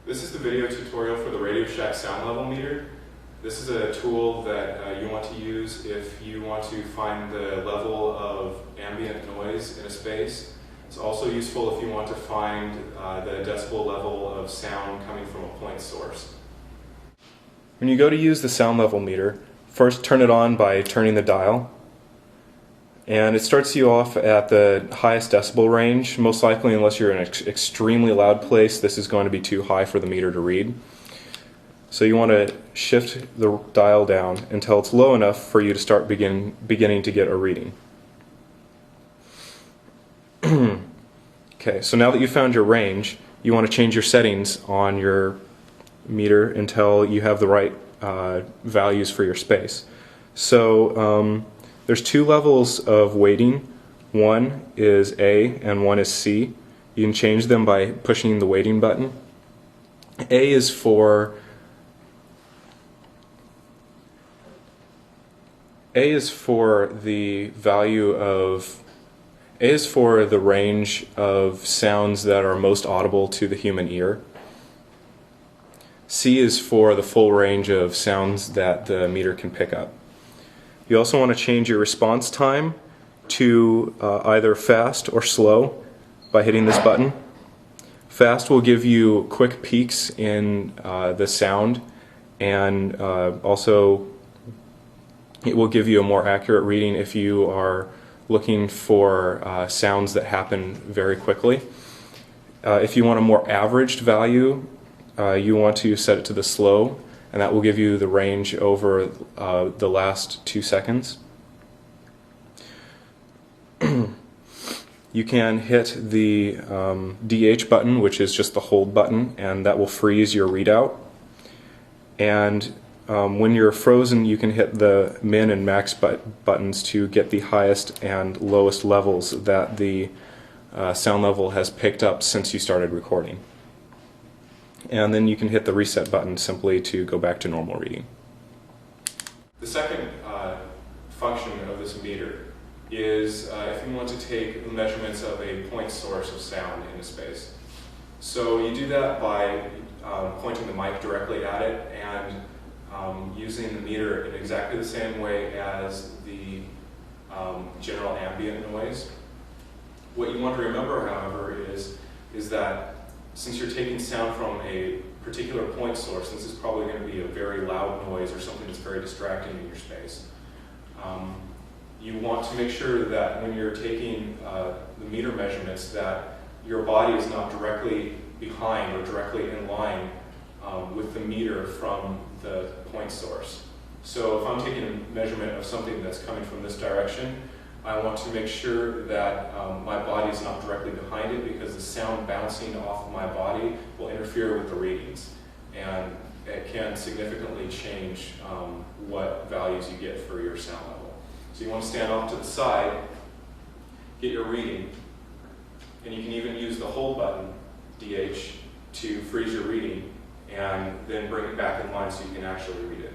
This is the video tutorial for the Radio Shack sound level meter. This is a tool that you want to use if you want to find the level of ambient noise in a space. It's also useful if you want to find the decibel level of sound coming from a point source. When you go to use the sound level meter, first turn it on by turning the dial. And it starts you off at the highest decibel range. Most likely, unless you're in an extremely loud place, this is going to be too high for the meter to read. So you want to shift the dial down until it's low enough for you to start beginning to get a reading. Okay, so now that you've found your range, you want to change your settings on your meter until you have the right values for your space. So there's two levels of weighting. One is A and one is C. You can change them by pushing the weighting button. A is for the value of A is for the range of sounds that are most audible to the human ear. C is for the full range of sounds that the meter can pick up. You also want to change your response time to either fast or slow by hitting this button. Fast will give you quick peaks in the sound, and also it will give you a more accurate reading if you are looking for sounds that happen very quickly. If you want a more averaged value, you want to set it to the slow, and that will give you the range over the last 2 seconds. You can hit the DH button, which is just the hold button, and that will freeze your readout. And when you're frozen, you can hit the min and max buttons to get the highest and lowest levels that the sound level has picked up since you started recording. And then you can hit the reset button simply to go back to normal reading. The second function of this meter is if you want to take measurements of a point source of sound in a space. So you do that by pointing the mic directly at it and using the meter in exactly the same way as the general ambient noise. What you want to remember, however, is that since you're taking sound from a particular point source, this is probably going to be a very loud noise or something that's very distracting in your space. You want to make sure that when you're taking the meter measurements that your body is not directly behind or directly in line with the meter from the point source. So if I'm taking a measurement of something that's coming from this direction, I want to make sure that my body is not directly behind it, because the sound bouncing off of my body will interfere with the readings, and it can significantly change what values you get for your sound level. So you want to stand off to the side, get your reading, and you can even use the hold button, DH, to freeze your reading, and then bring it back in line so you can actually read it.